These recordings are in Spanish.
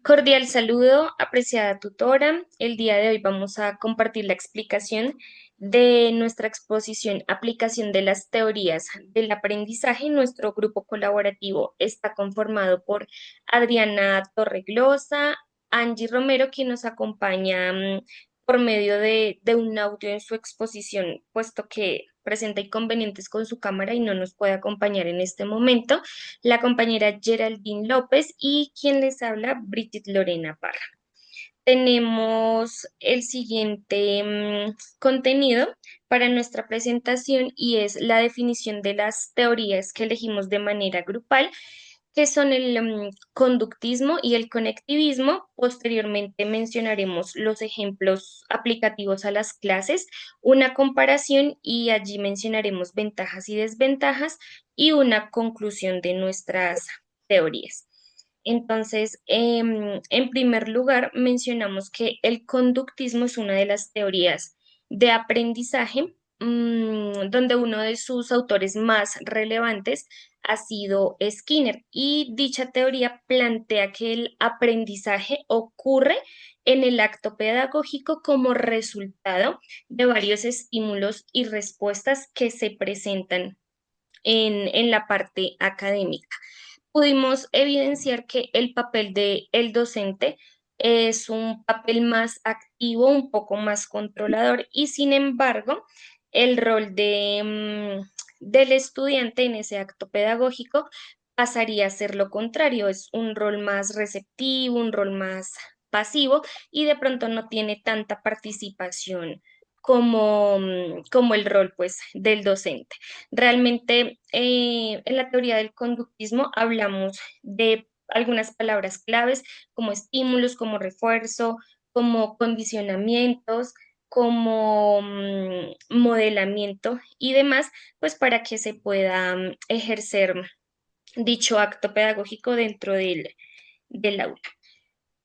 Cordial saludo, apreciada tutora. El día de hoy vamos a compartir la explicación de nuestra exposición Aplicación de las teorías del aprendizaje. Nuestro grupo colaborativo está conformado por Adriana Torreglosa, Angie Romero, quien nos acompaña por medio de un audio en su exposición, puesto que presenta inconvenientes con su cámara y no nos puede acompañar en este momento, la compañera Geraldine López y quien les habla, Bridget Lorena Parra. Tenemos el siguiente contenido para nuestra presentación y es la definición de las teorías que elegimos de manera grupal, que son el conductismo y el conectivismo. Posteriormente mencionaremos los ejemplos aplicativos a las clases, una comparación y allí mencionaremos ventajas y desventajas y una conclusión de nuestras teorías. Entonces, en primer lugar, mencionamos que el conductismo es una de las teorías de aprendizaje, donde uno de sus autores más relevantes ha sido Skinner, y dicha teoría plantea que el aprendizaje ocurre en el acto pedagógico como resultado de varios estímulos y respuestas que se presentan en la parte académica. Pudimos evidenciar que el papel del docente es un papel más activo, un poco más controlador, y sin embargo, el rol del estudiante en ese acto pedagógico pasaría a ser lo contrario, es un rol más receptivo, un rol más pasivo y de pronto no tiene tanta participación como el rol pues del docente. Realmente, en la teoría del conductismo hablamos de algunas palabras claves como estímulos, como refuerzo, como condicionamientos, como modelamiento y demás, pues para que se pueda ejercer dicho acto pedagógico dentro del aula.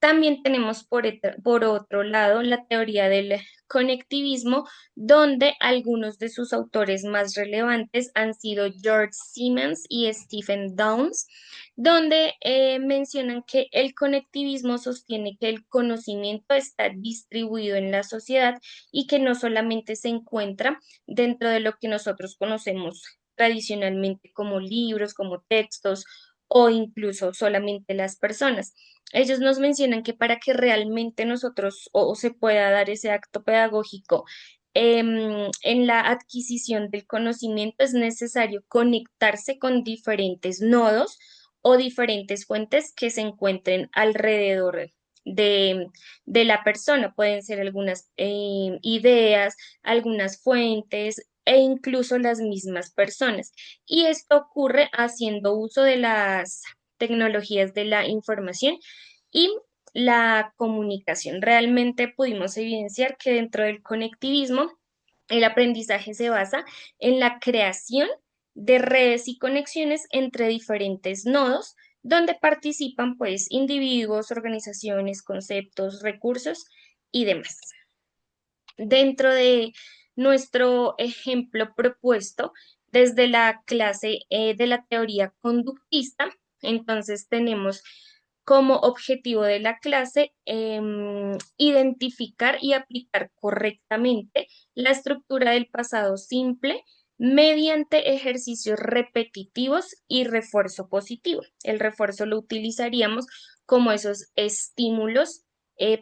También tenemos por otro lado la teoría del conectivismo, donde algunos de sus autores más relevantes han sido George Siemens y Stephen Downes, donde mencionan que el conectivismo sostiene que el conocimiento está distribuido en la sociedad y que no solamente se encuentra dentro de lo que nosotros conocemos tradicionalmente como libros, como textos o incluso solamente las personas. Ellos nos mencionan que para que realmente nosotros o se pueda dar ese acto pedagógico en la adquisición del conocimiento es necesario conectarse con diferentes nodos o diferentes fuentes que se encuentren alrededor de, de la persona. Pueden ser algunas ideas, algunas fuentes e incluso las mismas personas. Y esto ocurre haciendo uso de las tecnologías de la información y la comunicación. Realmente pudimos evidenciar que dentro del conectivismo, el aprendizaje se basa en la creación de redes y conexiones entre diferentes nodos, donde participan pues individuos, organizaciones, conceptos, recursos y demás. Dentro de nuestro ejemplo propuesto desde la clase de la teoría conductista, entonces tenemos como objetivo de la clase identificar y aplicar correctamente la estructura del pasado simple mediante ejercicios repetitivos y refuerzo positivo. El refuerzo lo utilizaríamos como esos estímulos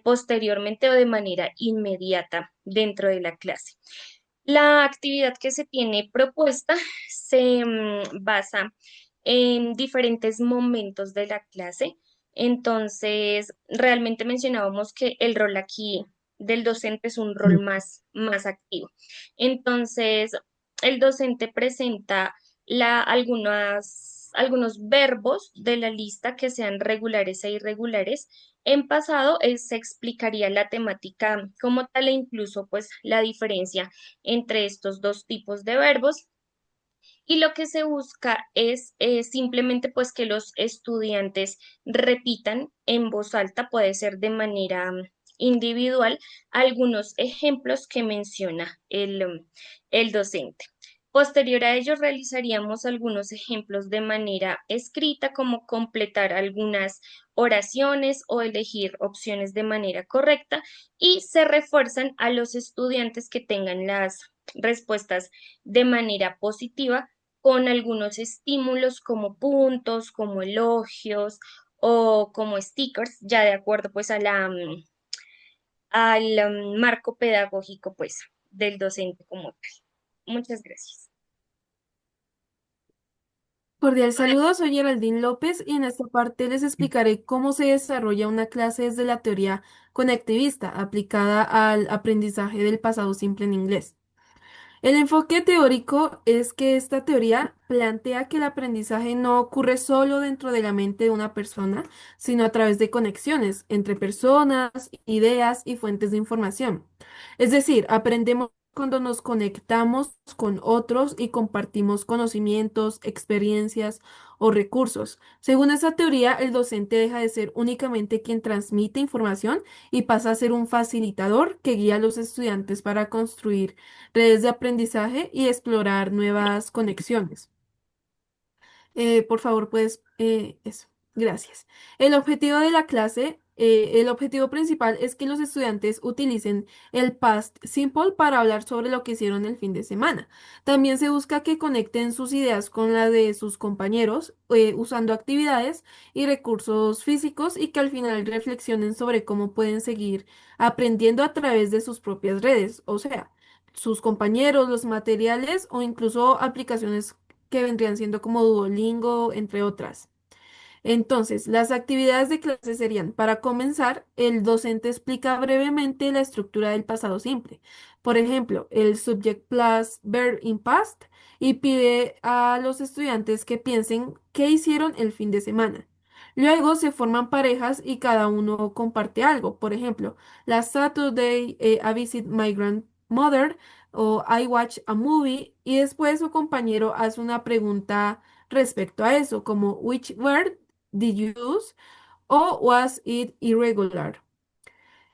posteriormente o de manera inmediata dentro de la clase. La actividad que se tiene propuesta se basa en diferentes momentos de la clase. Entonces, realmente mencionábamos que el rol aquí del docente es un rol más activo. Entonces, el docente presenta algunos verbos de la lista que sean regulares e irregulares. En pasado se explicaría la temática como tal e incluso pues la diferencia entre estos dos tipos de verbos. Y lo que se busca es simplemente pues que los estudiantes repitan en voz alta, puede ser de manera individual, algunos ejemplos que menciona el docente. Posterior a ello, realizaríamos algunos ejemplos de manera escrita, como completar algunas oraciones o elegir opciones de manera correcta, y se refuerzan a los estudiantes que tengan las respuestas de manera positiva con algunos estímulos como puntos, como elogios o como stickers, ya de acuerdo pues a al marco pedagógico pues del docente como tal. Muchas gracias. Cordial saludo, soy Geraldine López y en esta parte les explicaré cómo se desarrolla una clase desde la teoría conectivista aplicada al aprendizaje del pasado simple en inglés. El enfoque teórico es que esta teoría plantea que el aprendizaje no ocurre solo dentro de la mente de una persona, sino a través de conexiones entre personas, ideas y fuentes de información. Es decir, aprendemos cuando nos conectamos con otros y compartimos conocimientos, experiencias o recursos. Según esa teoría, el docente deja de ser únicamente quien transmite información y pasa a ser un facilitador que guía a los estudiantes para construir redes de aprendizaje y explorar nuevas conexiones. Por favor, pues, eso. Gracias. El objetivo de la clase, el objetivo principal es que los estudiantes utilicen el past simple para hablar sobre lo que hicieron el fin de semana. También se busca que conecten sus ideas con la de sus compañeros, usando actividades y recursos físicos y que al final reflexionen sobre cómo pueden seguir aprendiendo a través de sus propias redes, o sea, sus compañeros, los materiales o incluso aplicaciones que vendrían siendo como Duolingo, entre otras. Entonces, las actividades de clase serían, para comenzar, el docente explica brevemente la estructura del pasado simple. Por ejemplo, el subject plus verb in past y pide a los estudiantes que piensen qué hicieron el fin de semana. Luego se forman parejas y cada uno comparte algo. Por ejemplo, la Saturday I visit my grandmother o I watch a movie y después su compañero hace una pregunta respecto a eso, como which word did you use o was it irregular?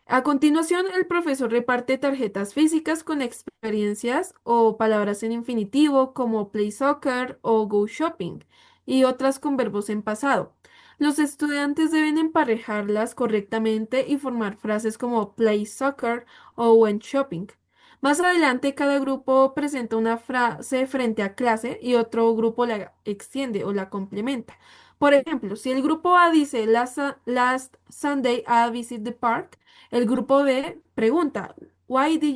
A continuación, el profesor reparte tarjetas físicas con experiencias o palabras en infinitivo como play soccer o go shopping y otras con verbos en pasado. Los estudiantes deben emparejarlas correctamente y formar frases como play soccer o went shopping. Más adelante, cada grupo presenta una frase frente a clase y otro grupo la extiende o la complementa. Por ejemplo, si el grupo A dice last Sunday I visit the park, el grupo B pregunta, why did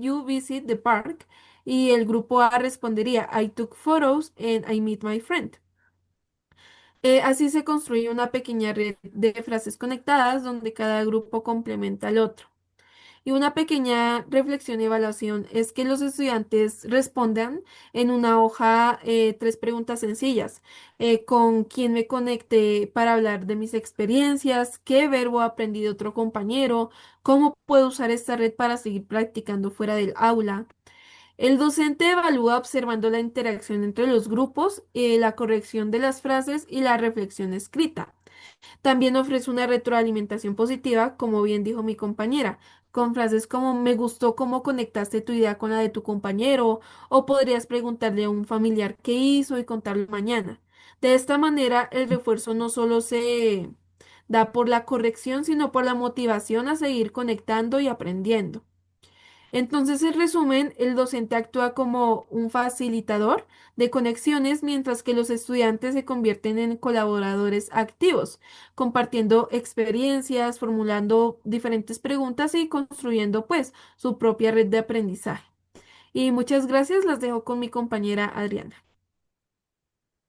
you visit the park? Y el grupo A respondería, I took photos and I met my friend. Así se construye una pequeña red de frases conectadas donde cada grupo complementa al otro. Y una pequeña reflexión y evaluación es que los estudiantes respondan en una hoja tres preguntas sencillas. ¿Con quién me conecté para hablar de mis experiencias? ¿Qué verbo aprendí de otro compañero? ¿Cómo puedo usar esta red para seguir practicando fuera del aula? El docente evalúa observando la interacción entre los grupos, la corrección de las frases y la reflexión escrita. También ofrece una retroalimentación positiva, como bien dijo mi compañera, con frases como me gustó cómo conectaste tu idea con la de tu compañero, o podrías preguntarle a un familiar qué hizo y contarlo mañana. De esta manera, el refuerzo no solo se da por la corrección, sino por la motivación a seguir conectando y aprendiendo. Entonces, en resumen, el docente actúa como un facilitador de conexiones, mientras que los estudiantes se convierten en colaboradores activos, compartiendo experiencias, formulando diferentes preguntas y construyendo pues su propia red de aprendizaje. Y muchas gracias, las dejo con mi compañera Adriana.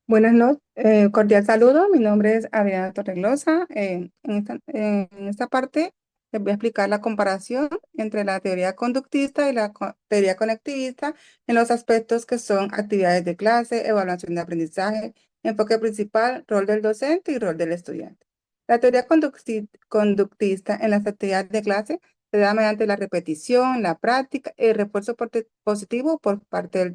Buenas noches, cordial saludo. Mi nombre es Adriana Torreglosa. En esta parte les voy a explicar la comparación entre la teoría conductista y la teoría conectivista en los aspectos que son actividades de clase, evaluación de aprendizaje, enfoque principal, rol del docente y rol del estudiante. La teoría conductista en las actividades de clase se da mediante la repetición, la práctica y el refuerzo positivo por parte del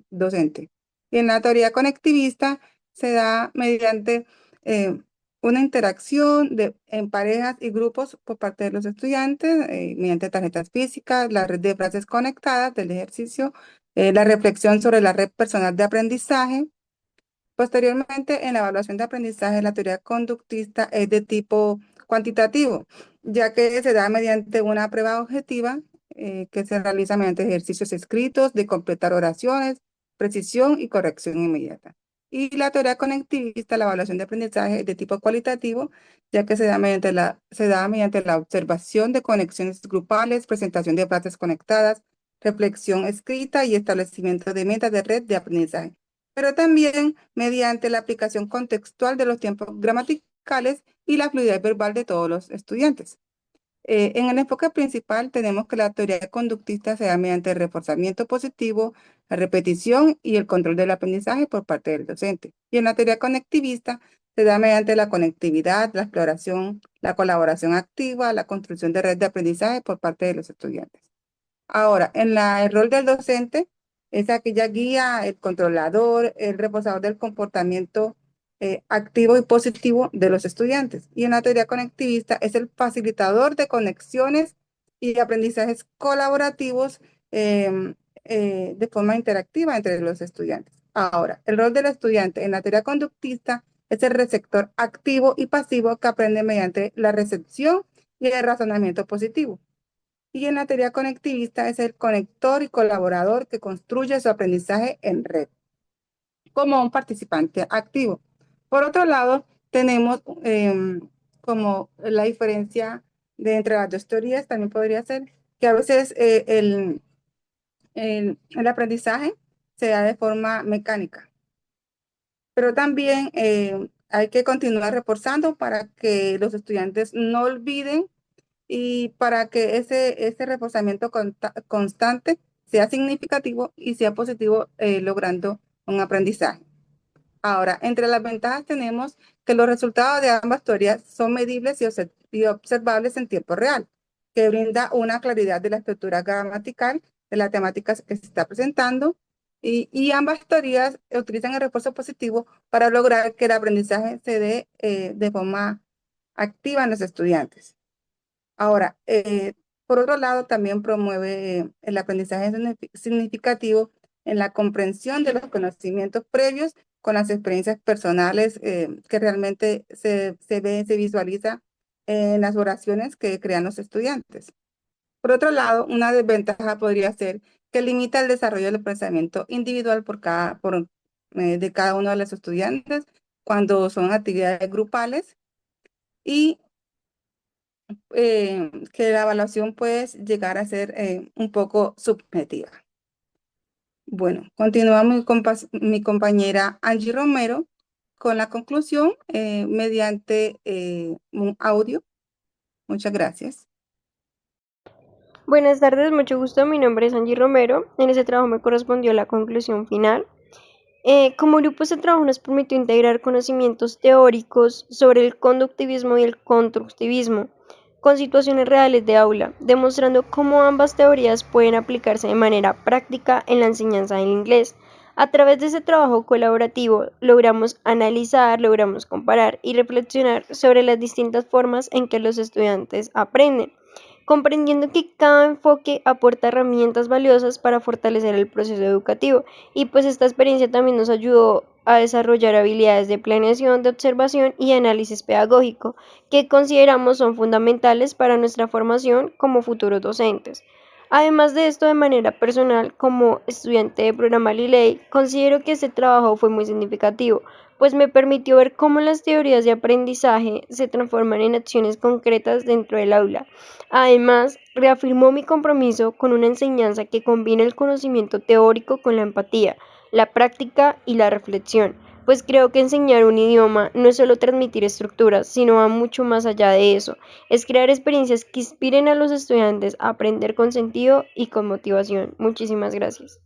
docente. Y en la teoría conectivista se da mediante eh, una interacción en parejas y grupos por parte de los estudiantes, mediante tarjetas físicas, la red de frases conectadas del ejercicio la reflexión sobre la red personal de aprendizaje. Posteriormente, en la evaluación de aprendizaje, la teoría conductista es de tipo cuantitativo, ya que se da mediante una prueba objetiva que se realiza mediante ejercicios escritos de completar oraciones, precisión y corrección inmediata. Y la teoría conectivista, la evaluación de aprendizaje es de tipo cualitativo, ya que se da mediante la observación de conexiones grupales, presentación de frases conectadas, reflexión escrita y establecimiento de metas de red de aprendizaje, pero también mediante la aplicación contextual de los tiempos gramaticales y la fluidez verbal de todos los estudiantes. En el enfoque principal tenemos que la teoría conductista se da mediante el reforzamiento positivo, la repetición y el control del aprendizaje por parte del docente. Y en la teoría conectivista se da mediante la conectividad, la exploración, la colaboración activa, la construcción de red de aprendizaje por parte de los estudiantes. Ahora, el rol del docente es aquella guía, el controlador, el reforzador del comportamiento activo y positivo de los estudiantes. Y en la teoría conectivista es el facilitador de conexiones y de aprendizajes colaborativos de forma interactiva entre los estudiantes. Ahora, el rol del estudiante en la teoría conductista es el receptor activo y pasivo que aprende mediante la recepción y el razonamiento positivo. Y en la teoría conectivista es el conector y colaborador que construye su aprendizaje en red como un participante activo. Por otro lado, tenemos como la diferencia de entre las dos teorías, también podría ser que a veces el aprendizaje se da de forma mecánica, pero también hay que continuar reforzando para que los estudiantes no olviden y para que ese reforzamiento constante sea significativo y sea positivo, logrando un aprendizaje. Ahora, entre las ventajas tenemos que los resultados de ambas teorías son medibles y observables en tiempo real, que brinda una claridad de la estructura gramatical de la temática que se está presentando, y ambas teorías utilizan el refuerzo positivo para lograr que el aprendizaje se dé de forma activa en los estudiantes. Ahora, por otro lado, también promueve el aprendizaje significativo en la comprensión de los conocimientos previos con las experiencias personales que realmente se visualiza en las oraciones que crean los estudiantes. Por otro lado, una desventaja podría ser que limita el desarrollo del pensamiento individual de cada uno de los estudiantes cuando son actividades grupales, y que la evaluación puede llegar a ser un poco subjetiva. Bueno, continúa mi compañera Angie Romero con la conclusión mediante un audio. Muchas gracias. Buenas tardes, mucho gusto. Mi nombre es Angie Romero. En ese trabajo me correspondió la conclusión final. Como grupo, este trabajo nos permitió integrar conocimientos teóricos sobre el conductivismo y el constructivismo con situaciones reales de aula, demostrando cómo ambas teorías pueden aplicarse de manera práctica en la enseñanza del inglés. A través de ese trabajo colaborativo logramos analizar, logramos comparar y reflexionar sobre las distintas formas en que los estudiantes aprenden, comprendiendo que cada enfoque aporta herramientas valiosas para fortalecer el proceso educativo. Y pues esta experiencia también nos ayudó a desarrollar habilidades de planeación, de observación y análisis pedagógico, que consideramos son fundamentales para nuestra formación como futuros docentes. Además de esto, de manera personal, como estudiante de programa Liley, considero que este trabajo fue muy significativo, pues me permitió ver cómo las teorías de aprendizaje se transforman en acciones concretas dentro del aula. Además, reafirmó mi compromiso con una enseñanza que combina el conocimiento teórico con la empatía, la práctica y la reflexión, pues creo que enseñar un idioma no es solo transmitir estructuras, sino va mucho más allá de eso, es crear experiencias que inspiren a los estudiantes a aprender con sentido y con motivación. Muchísimas gracias.